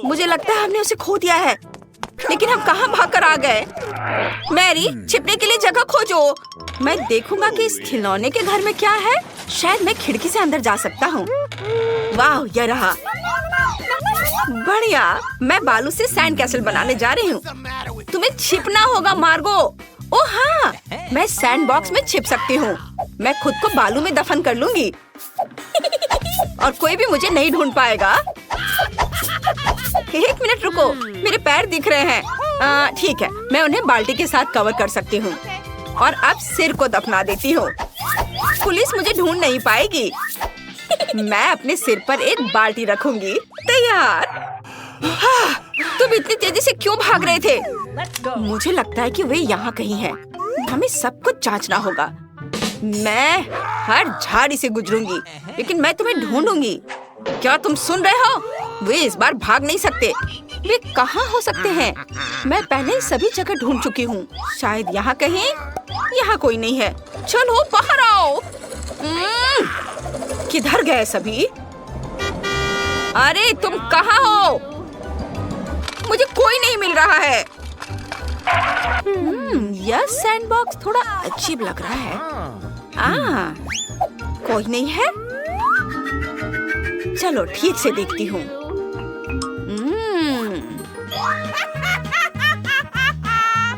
मुझे लगता है हमने उसे खो दिया है। लेकिन हम कहाँ भागकर आ गए? मैरी, छिपने के लिए जगह खोजो। मैं देखूंगा कि इस खिलौने के घर में क्या है। शायद मैं खिड़की से अंदर जा सकता हूँ। वाह, यह रहा। बढ़िया, मैं बालू से सैंड कैसल बनाने जा रही हूँ। तुम्हें छिपना होगा मार्गो। ओह हाँ, मैं सैंड बॉक्स में छिप सकती हूँ। मैं खुद को बालू में दफन कर लूंगी और कोई भी मुझे नहीं ढूंढ पाएगा। एक मिनट रुको, मेरे पैर दिख रहे हैं। ठीक है, मैं उन्हें बाल्टी के साथ कवर कर सकती हूँ और अब सिर को दफना देती हूँ। पुलिस मुझे ढूंढ नहीं पाएगी। मैं अपने सिर पर एक बाल्टी रखूंगी। तैयार। तुम इतनी तेजी से क्यों भाग रहे थे? मुझे लगता है कि वे यहाँ कहीं हैं। हमें सब कुछ जांचना होगा। मैं हर झाड़ी से गुजरूंगी, लेकिन मैं तुम्हें ढूंढूंगी। क्या तुम सुन रहे हो? वे इस बार भाग नहीं सकते। वे कहाँ हो सकते हैं? मैं पहले सभी जगह ढूंढ चुकी हूँ। शायद यहाँ कहीं। यहाँ कोई नहीं है। चलो बाहर आओ। किधर गए सभी? अरे तुम कहाँ हो? मुझे कोई नहीं मिल रहा है। यह सैंडबॉक्स थोड़ा अजीब लग रहा है। कोई नहीं है। चलो ठीक से देखती हूँ।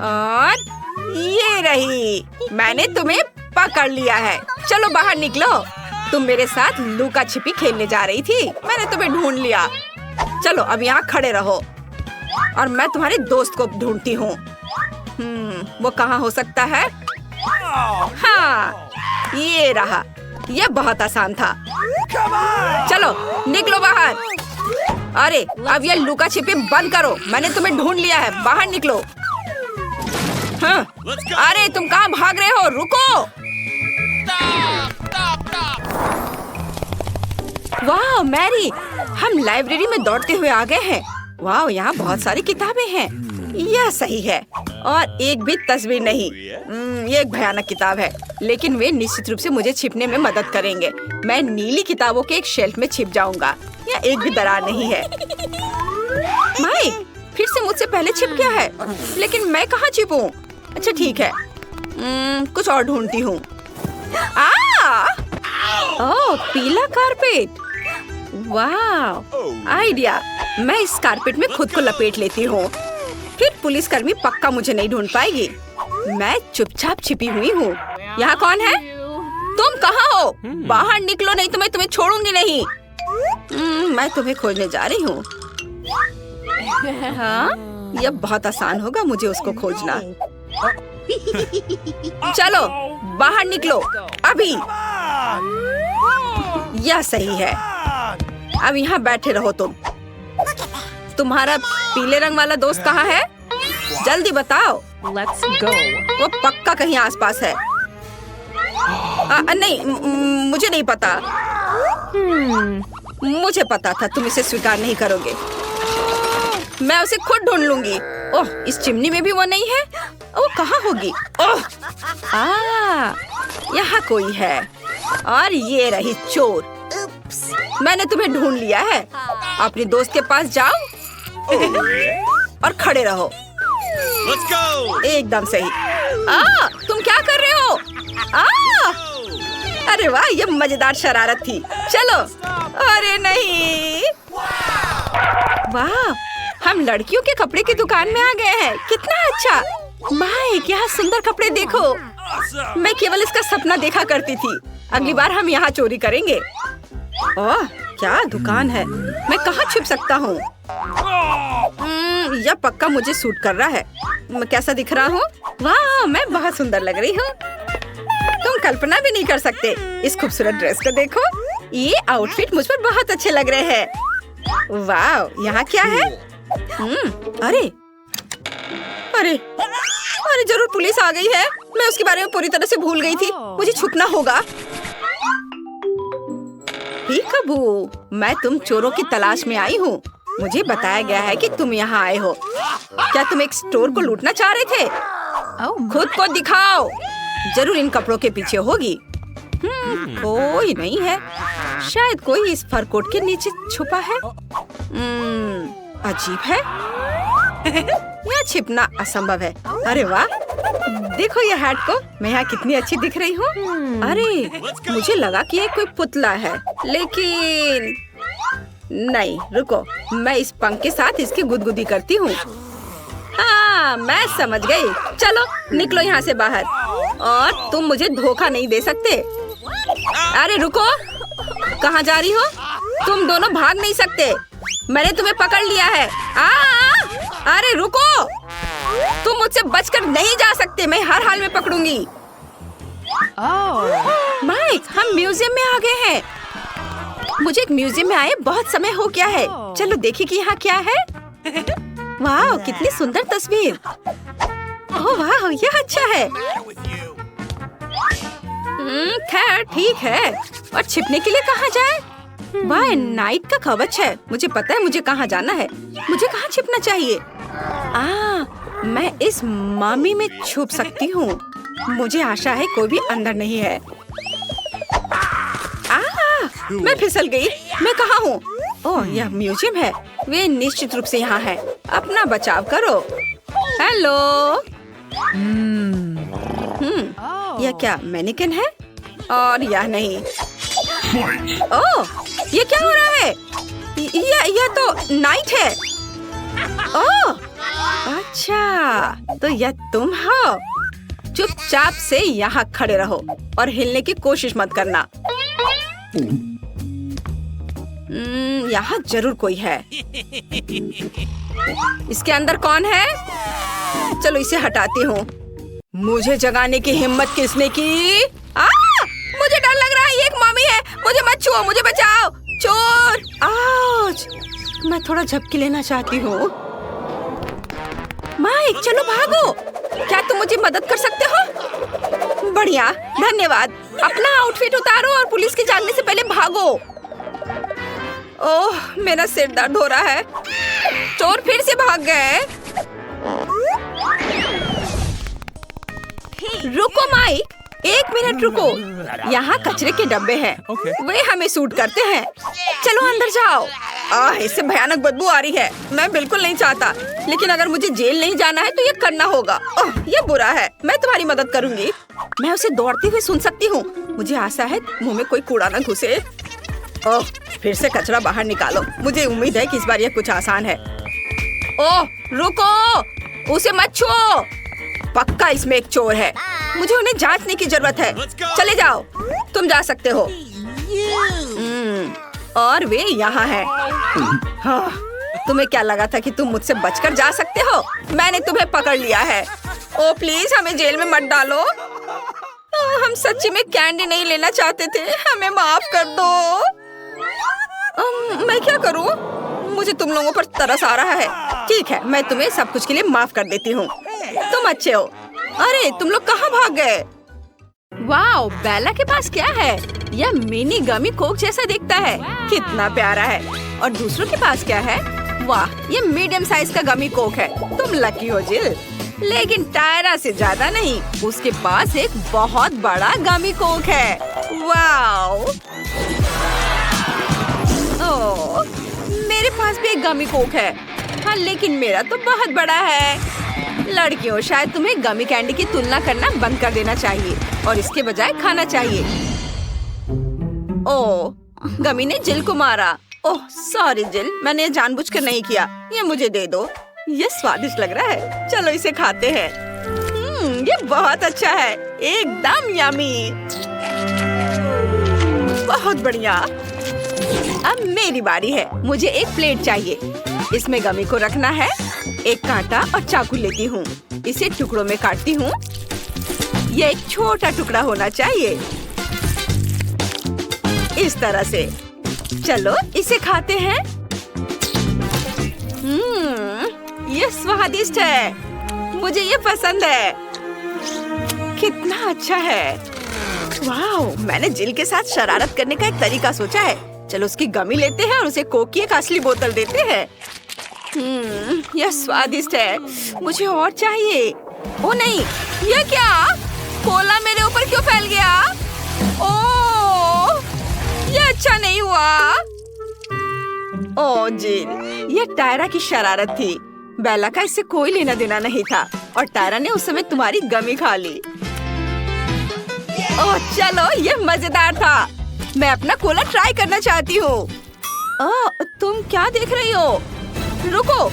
और ये रही। मैंने तुम्हें पकड़ लिया है। चलो बाहर निकलो। तुम मेरे साथ लुका छिपी खेलने जा रही थी। मैंने तुम्हें ढूंढ लिया। चलो अब यहाँ खड़े रहो और मैं तुम्हारे दोस्त को ढूंढती हूँ। वो कहाँ हो सकता है? हाँ, ये रहा। ये बहुत आसान था। चलो निकलो बाहर। अरे अब ये लुका छिपी बंद करो। मैंने तुम्हें ढूंढ लिया है। बाहर निकलो। हाँ। अरे तुम कहाँ भाग रहे हो? रुको। वाह मैरी, हम लाइब्रेरी में दौड़ते हुए आ गए हैं। वाह, यहाँ बहुत सारी किताबें हैं। यह सही है। और एक भी तस्वीर नहीं। ये एक भयानक किताब है, लेकिन वे निश्चित रूप से मुझे छिपने में मदद करेंगे। मैं नीली किताबों के एक शेल्फ में छिप जाऊंगा। यहाँ एक भी दरार नहीं है। माइक फिर से मुझसे पहले छिप गया है, लेकिन मैं कहाँ छिपूं? अच्छा ठीक है, कुछ और ढूंढती हूँ। ओह, पीला कारपेट। वाह, आइडिया। मैं इस कारपेट में खुद को लपेट लेती हूँ। फिर पुलिसकर्मी पक्का मुझे नहीं ढूंढ पाएगी। मैं चुपचाप छिपी हुई हूँ। यहाँ कौन है? तुम कहाँ हो? बाहर निकलो, नहीं तो मैं तुम्हें छोड़ूंगी नहीं। मैं तुम्हें खोजने जा रही हूँ। हाँ, यह बहुत आसान होगा मुझे उसको खोजना। चलो बाहर निकलो अभी। यह सही है। अब यहाँ बैठे रहो तुम। तुम्हारा पीले रंग वाला दोस्त कहाँ है? जल्दी बताओ। Let's go. वो पक्का कहीं आसपास है। नहीं, मुझे नहीं पता। मुझे पता था तुम इसे स्वीकार नहीं करोगे। मैं उसे खुद ढूंढ लूंगी। ओह, इस चिमनी में भी वो नहीं है। वो कहाँ होगी? ओह, यहाँ कोई है। और ये रही चोर। मैंने तुम्हें ढूंढ लिया है। अपने दोस्त के पास जाओ और खड़े रहो। Let's go! एकदम सही। तुम क्या कर रहे हो? अरे वाह, ये मजेदार शरारत थी। चलो। अरे नहीं। वाह, हम लड़कियों के कपड़े की दुकान में आ गए हैं। कितना अच्छा। माइक, यहाँ सुंदर कपड़े देखो। मैं केवल इसका सपना देखा करती थी। अगली बार हम यहाँ चोरी करेंगे। ओह, क्या दुकान है। मैं कहाँ छुप सकता हूँ? यह पक्का मुझे सूट कर रहा है। मैं कैसा दिख रहा हूँ? वाह, मैं बहुत सुंदर लग रही हूँ। तुम कल्पना भी नहीं कर सकते। इस खूबसूरत ड्रेस को देखो। ये आउटफिट मुझ पर बहुत अच्छे लग रहे हैं। वाह, यहाँ क्या है? अरे अरे अरे, जरूर पुलिस आ गई है। मैं उसके बारे में पूरी तरह से भूल गई थी। मुझे छुपना होगा। पीकाबू, मैं तुम चोरों की तलाश में आई हूँ। मुझे बताया गया है कि तुम यहाँ आए हो। क्या तुम एक स्टोर को लूटना चाह रहे थे? खुद को दिखाओ। जरूर इन कपड़ों के पीछे होगी। कोई नहीं है। शायद कोई इस फर कोट के नीचे छुपा है। अजीब है। यहाँ छिपना असंभव है। अरे वाह, देखो ये हैट को, मैं यहाँ कितनी अच्छी दिख रही हूँ। अरे मुझे लगा कि ये कोई पुतला है, लेकिन नहीं, रुको, मैं इस पंख के साथ इसकी गुदगुदी करती हूँ। हाँ, मैं समझ गई। चलो निकलो यहाँ से बाहर, और तुम मुझे धोखा नहीं दे सकते। अरे रुको, कहाँ जा रही हो? तुम दोनों भाग नहीं सकते, मैंने तुम्हें पकड़ लिया है। अरे रुको, तुम मुझसे बचकर नहीं जा सकते, मैं हर हाल में पकड़ूंगी। माइक, हम म्यूजियम में आ गए हैं। मुझे एक म्यूजियम में आए बहुत समय हो गया है। चलो देखिए कि यहाँ क्या है। वाह, कितनी सुंदर तस्वीर। ओह वाह, यह अच्छा है। खैर ठीक है, और छिपने के लिए कहाँ जाए? वाह, नाइट का कवच है। मुझे पता है मुझे कहाँ जाना है। मुझे कहाँ छिपना चाहिए? मैं इस मम्मी में छुप सकती हूँ। मुझे आशा है कोई भी अंदर नहीं है। मैं फिसल गई। मैं कहाँ हूँ? ओह, यह म्यूजियम है। वे निश्चित रूप से यहाँ है। अपना बचाव करो। हेलो। यह क्या मैनिक्विन है? और यह नहीं। ओह, ये क्या हो रहा है? यह तो नाइट है। ओह, अच्छा, तो यह तुम हो। चुपचाप से यहाँ खड़े रहो और हिलने की कोशिश मत करना। यहाँ जरूर कोई है। इसके अंदर कौन है? चलो इसे हटाती हूँ। मुझे जगाने की हिम्मत किसने की? मुझे डर लग रहा है, ये एक मम्मी है। मुझे मत छुओ, मुझे बचाओ। चोर! आउच! मैं थोड़ा झपकी लेना चाहती हूँ। माइक, चलो भागो। क्या तुम मुझे मदद कर सकते हो? बढ़िया, धन्यवाद। अपना आउटफिट उतारो और पुलिस के जानने से पहले भागो। ओह, मेरा सिर दर्द हो रहा है। चोर फिर से भाग गए। रुको माइक, 1 मिनट रुको। यहाँ कचरे के डब्बे हैं। वे हमें सूट करते हैं। चलो अंदर जाओ। इससे भयानक बदबू आ रही है। मैं बिल्कुल नहीं चाहता, लेकिन अगर मुझे जेल नहीं जाना है तो ये करना होगा। ये बुरा है। मैं तुम्हारी मदद करूंगी। मैं उसे दौड़ते हुए सुन सकती हूँ। मुझे आशा है मुंह में कोई कूड़ा न घुसे। ओह, फिर से कचरा बाहर निकालो। मुझे उम्मीद है कि इस बार यह कुछ आसान है। ओह, रुको, उसे मत छुओ। पक्का इसमें एक चोर है। मुझे उन्हें जांचने की जरूरत है। चले जाओ, तुम जा सकते हो। और वे यहाँ हैं। हाँ, तुम्हें क्या लगा था कि तुम मुझसे बचकर जा सकते हो? मैंने तुम्हें पकड़ लिया है। ओ प्लीज, हमें जेल में मत डालो। हम सच्ची में कैंडी नहीं लेना चाहते थे। हमें माफ कर दो। मैं क्या करूँ? मुझे तुम लोगों पर तरस आ रहा है। ठीक है, मैं तुम्हें सब कुछ के लिए माफ कर देती हूँ। तुम अच्छे हो। अरे तुम लोग कहाँ भाग गए? वाओ, बेला के पास क्या है? यह मिनी गमी कोक जैसा दिखता है। कितना प्यारा है। और दूसरों के पास क्या है? वाह, ये मीडियम साइज का गमी कोक है। तुम लकी हो जिल। लेकिन टायरा से ज्यादा नहीं। उसके पास एक बहुत बड़ा गमी कोक है। वाओ। ओह, मेरे पास भी एक गमी कोक है। हाँ, लेकिन मेरा तो बहुत बड़ा है। लड़कियों, शायद तुम्हें गमी कैंडी की तुलना करना बंद कर देना चाहिए और इसके बजाय खाना चाहिए। ओह, गमी ने जिल को मारा। ओह सॉरी जिल, मैंने जानबूझकर नहीं किया। ये मुझे दे दो। ये स्वादिष्ट लग रहा है। चलो इसे खाते हैं। ये बहुत अच्छा है, एकदम यमी। बहुत बढ़िया। अब मेरी बारी है। मुझे एक प्लेट चाहिए। इसमें गमी को रखना है। एक कांटा और चाकू लेती हूँ। इसे टुकड़ों में काटती हूँ। यह एक छोटा टुकड़ा होना चाहिए, इस तरह से। चलो इसे खाते हैं। ये स्वादिष्ट है। मुझे ये पसंद है। कितना अच्छा है। वाओ, मैंने जिल के साथ शरारत करने का एक तरीका सोचा है। चलो उसकी गमी लेते हैं और उसे कोक की एक असली बोतल देते हैं। यह स्वादिष्ट है। मुझे और चाहिए। ओ नहीं, यह क्या? कोला मेरे ऊपर क्यों फैल गया? ओह, यह अच्छा नहीं हुआ। ओ जिल, ये टायरा की शरारत थी। बेला का इससे कोई लेना देना नहीं था और टायरा ने उस समय तुम्हारी गमी खा ली। ओह चलो, ये मजेदार था। मैं अपना कोला ट्राई करना चाहती हूँ। ओह, तुम क्या देख रही हो? रुको,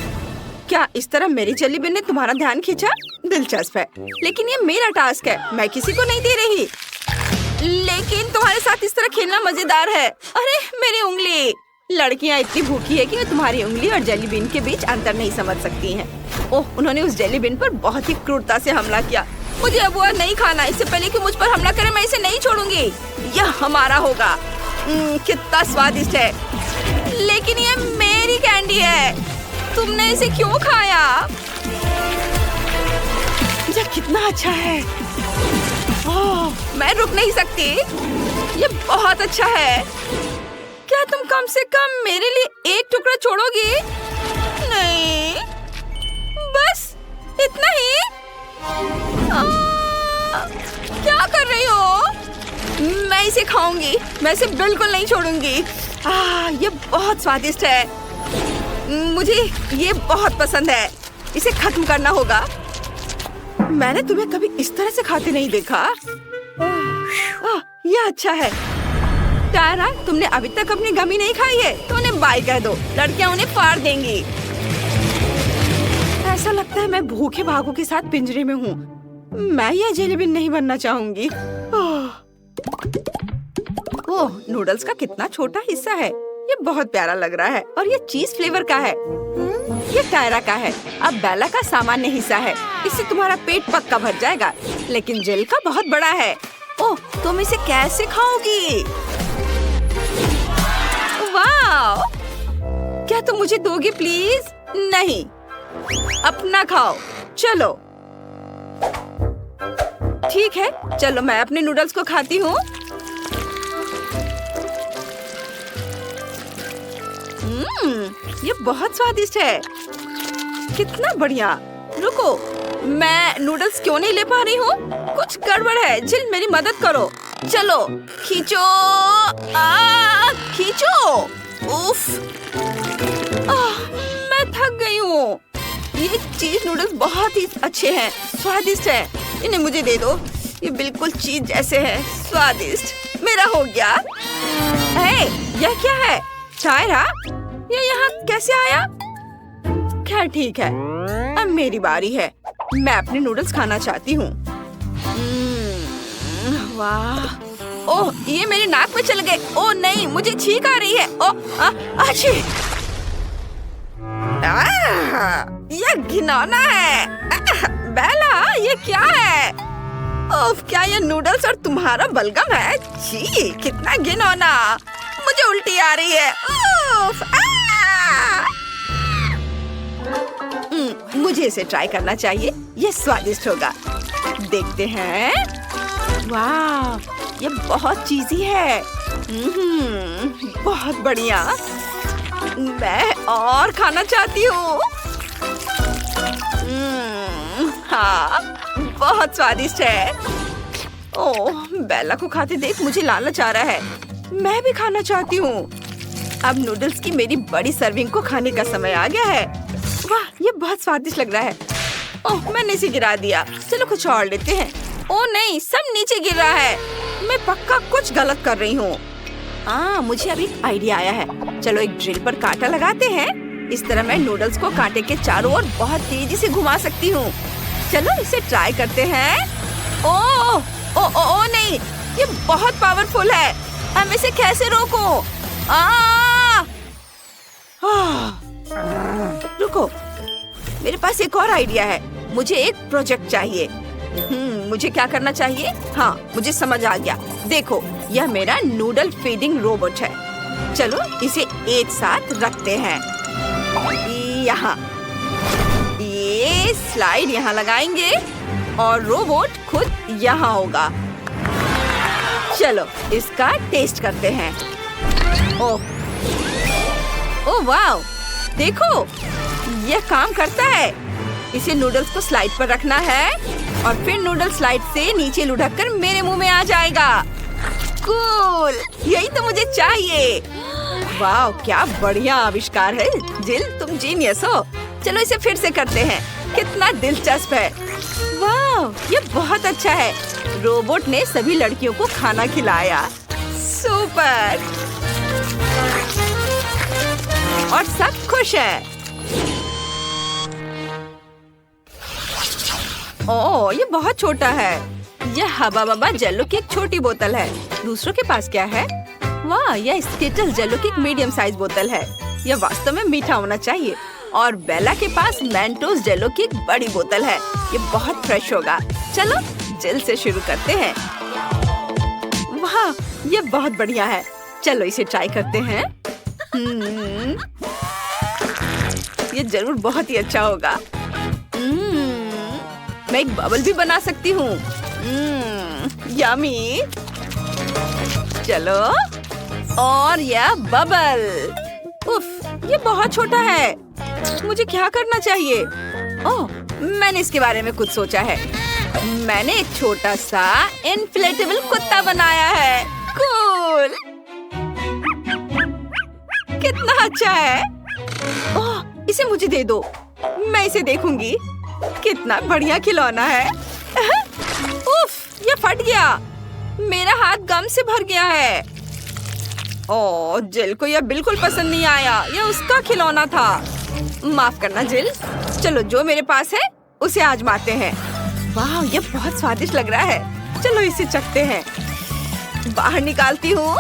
क्या इस तरह मेरी जेली बिन ने तुम्हारा ध्यान खींचा? दिलचस्प है, लेकिन ये मेरा टास्क है, मैं किसी को नहीं दे रही। लेकिन तुम्हारे साथ इस तरह खेलना मजेदार है। अरे मेरी उंगली! लड़कियां इतनी भूखी है कि वे तुम्हारी उंगली और जेली बिन के बीच अंतर नहीं समझ सकती हैं। ओह, उन्होंने उस जेली बिन पर बहुत ही क्रूरता से हमला किया। मुझे अब वो नहीं खाना। इससे पहले कि मुझ पर हमला करे, मैं इसे नहीं छोड़ूंगी। यह हमारा होगा। कितना स्वादिष्ट है, लेकिन ये मेरी कैंडी है। तुमने इसे क्यों खाया? यह कितना अच्छा है। ओह, मैं रुक नहीं सकती। ये बहुत अच्छा है। क्या तुम कम से कम मेरे लिए एक टुकड़ा छोड़ोगी? नहीं, बस इतना ही। क्या कर रही हो? मैं इसे खाऊंगी। मैं इसे बिल्कुल नहीं छोड़ूंगी। ये बहुत स्वादिष्ट है। मुझे ये बहुत पसंद है। इसे खत्म करना होगा। मैंने तुम्हें कभी इस तरह से खाते नहीं देखा। ये अच्छा है। टायरा, तुमने अभी तक अपनी गमी नहीं खाई है तो उन्हें बाय कह दो। लड़कियां उन्हें फाड़ देंगी। ऐसा लगता है मैं भूखे भागों के साथ पिंजरे में हूँ। मैं यह जेली बिन नहीं बनना चाहूंगी। ओह, नूडल्स का कितना छोटा हिस्सा है। ये बहुत प्यारा लग रहा है और ये चीज फ्लेवर का है। ये टायरा का है। अब बेला का सामान्य हिस्सा है। इससे तुम्हारा पेट पक्का भर जाएगा, लेकिन जेल का बहुत बड़ा है। ओह, तुम इसे कैसे खाओगी? वाह! क्या तुम मुझे दोगी प्लीज? नहीं, अपना खाओ। चलो ठीक है, चलो मैं अपने नूडल्स को खाती हूँ। ये बहुत स्वादिष्ट है। कितना बढ़िया। रुको, मैं नूडल्स क्यों नहीं ले पा रही हूँ? कुछ गड़बड़ है। जिल, मेरी मदद करो। चलो खींचो। खींचो। उफ, मैं थक गई हूँ। ये चीज नूडल्स बहुत ही अच्छे हैं, स्वादिष्ट है। इन्हें मुझे दे दो। ये बिल्कुल चीज जैसे है, स्वादिष्ट। मेरा हो गया। यह क्या है? टायरा, ये यहाँ कैसे आया? खैर ठीक है, अब मेरी बारी है। मैं अपने नूडल्स खाना चाहती हूँ। वाह! ओह, ये मेरे नाक में चले गए। ओह नहीं, मुझे छींक आ रही है। ओह, अच्छी। ये घिनौना है। बेला, ये क्या है? ओह, क्या ये नूडल्स और तुम्हारा बलगम है? छी, कितना घिनौना। मुझे उल्टी आ रही है। मुझे इसे ट्राई करना चाहिए। ये स्वादिष्ट होगा। देखते हैं। वाह, ये बहुत चीज़ी है। बहुत बढ़िया। मैं और खाना चाहती हूँ। हाँ, बहुत स्वादिष्ट है। ओह, बेला को खाते देख मुझे लालच आ रहा है। मैं भी खाना चाहती हूँ। अब नूडल्स की मेरी बड़ी सर्विंग को खाने का समय आ गया है। वाह, ये बहुत स्वादिष्ट लग रहा है। ओह, मैंने इसे गिरा दिया। चलो कुछ और लेते हैं। ओह नहीं, सब नीचे गिर रहा है। मैं पक्का कुछ गलत कर रही हूँ। मुझे अभी एक आइडिया आया है। चलो एक ड्रिल पर कांटा लगाते हैं। इस तरह मैं नूडल्स को कांटे के चारों ओर बहुत तेजी से घुमा सकती हूँ। चलो इसे ट्राई करते हैं। ओह नहीं, ये बहुत पावरफुल है। हम इसे कैसे रोको? रुको, मेरे पास एक और आइडिया है। मुझे एक प्रोजेक्ट चाहिए। मुझे क्या करना चाहिए? हाँ, मुझे समझ आ गया। देखो, यह मेरा नूडल फीडिंग रोबोट है। चलो इसे एक साथ रखते हैं। यहाँ ये स्लाइड यहाँ लगाएंगे और रोबोट खुद यहाँ होगा। चलो इसका टेस्ट करते हैं। ओह वाह, देखो यह काम करता है। इसे नूडल्स को स्लाइड पर रखना है और फिर नूडल स्लाइड से नीचे लुढ़क कर मेरे मुंह में आ जाएगा। कूल, यही तो मुझे चाहिए। वाह, क्या बढ़िया आविष्कार है। जिल, तुम जीनियस हो। चलो इसे फिर से करते हैं। कितना दिलचस्प है। वाह, ये बहुत अच्छा है। रोबोट ने सभी लड़कियों को खाना खिलाया। सुपर। और सब खुश हैं। ओह, ये बहुत छोटा है। यह हबा बबा जेलो की एक छोटी बोतल है। दूसरों के पास क्या है? वाह, यह स्किटल्स जेलो की एक मीडियम साइज बोतल है। यह वास्तव में मीठा होना चाहिए। और बेला के पास मेंटोस जेलो की एक बड़ी बोतल है। ये बहुत फ्रेश होगा। चलो जिल से शुरू करते हैं। वाह, ये बहुत बढ़िया है। चलो इसे ट्राई करते हैं। ये जरूर बहुत ही अच्छा होगा। मैं एक बबल भी बना सकती हूँ। यम्मी। चलो, और यह बबल। उफ, ये बहुत छोटा है। मुझे क्या करना चाहिए? ओह, मैंने इसके बारे में कुछ सोचा है। मैंने एक छोटा सा इन्फ्लेटेबल कुत्ता बनाया है। कूल। कितना अच्छा है। ओह, इसे मुझे दे दो। मैं इसे देखूंगी। कितना बढ़िया खिलौना है। उफ, ये फट गया। मेरा हाथ गम से भर गया है। ओह, जिल को यह बिल्कुल पसंद नहीं आया। यह उसका खिलौना था। माफ करना जिल। चलो, जो मेरे पास है उसे आजमाते हैं। वाह, ये बहुत स्वादिष्ट लग रहा है। चलो इसे चखते हैं। बाहर निकालती हूँ।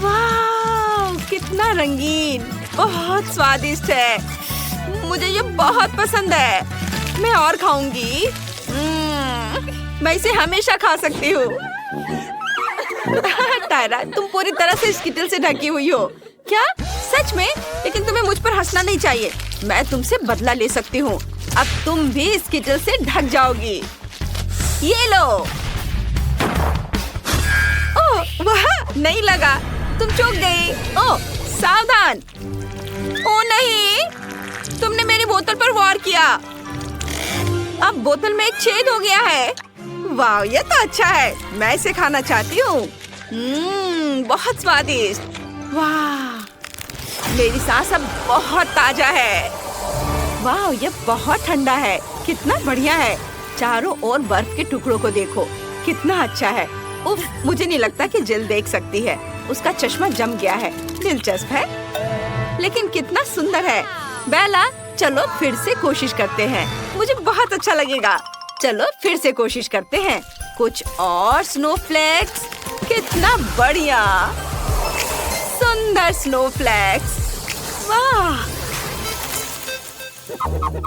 वाह, कितना रंगीन। बहुत स्वादिष्ट है। मुझे ये बहुत पसंद है। मैं और खाऊंगी। मैं इसे हमेशा खा सकती हूँ। टायरा, तुम पूरी तरह से स्किटल से ढकी हुई हो। क्या? सच में? लेकिन तुम्हें मुझ पर हंसना नहीं चाहिए। मैं तुमसे बदला ले सकती हूँ। अब तुम भी स्किटल से ढक जाओगी। ये लो। ओह, वाह, नहीं लगा। तुम चूक गई। ओह, सावधान। ओह नहीं, तुमने मेरी बोतल पर वार किया। अब बोतल में एक छेद हो गया है। वाह, ये तो अच्छा है। मैं इसे खाना चाहती हूँ। बहुत स्वादिष्ट। वाह, मेरी सांस अब बहुत ताजा है। वाह, ये बहुत ठंडा है। कितना बढ़िया है। चारों ओर बर्फ के टुकड़ों को देखो। कितना अच्छा है। उफ, मुझे नहीं लगता कि जिल देख सकती है। उसका चश्मा जम गया है। दिलचस्प है, लेकिन कितना सुंदर है। बेला, चलो फिर से कोशिश करते हैं। मुझे बहुत अच्छा लगेगा। चलो फिर से कोशिश करते हैं। कुछ और स्नोफ्लेक्स। कितना बढ़िया। सुंदर स्नोफ्लेक्स। वाह।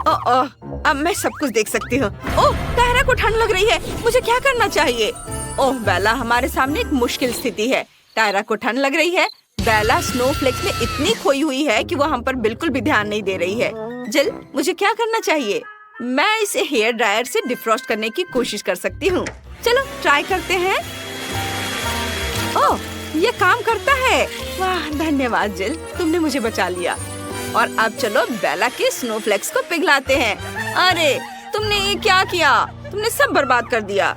ओह, अब मैं सब कुछ देख सकती हूँ। ओह, टायरा को ठंड लग रही है। मुझे क्या करना चाहिए? ओह बेला, हमारे सामने एक मुश्किल स्थिति है। टायरा को ठंड लग रही है। बेला स्नोफ्लेक्स में इतनी खोई हुई है कि वो हम पर बिल्कुल भी ध्यान नहीं दे रही है। जिल, मुझे क्या करना चाहिए? मैं इसे हेयर ड्रायर से डिफ्रॉस्ट करने की कोशिश कर सकती हूँ। चलो ट्राई करते हैं। ओह, ये काम करता है। वाह, धन्यवाद जिल, तुमने मुझे बचा लिया। और अब चलो बेला के स्नोफ्लेक्स को पिघलाते हैं। अरे, तुमने ये क्या किया? तुमने सब बर्बाद कर दिया।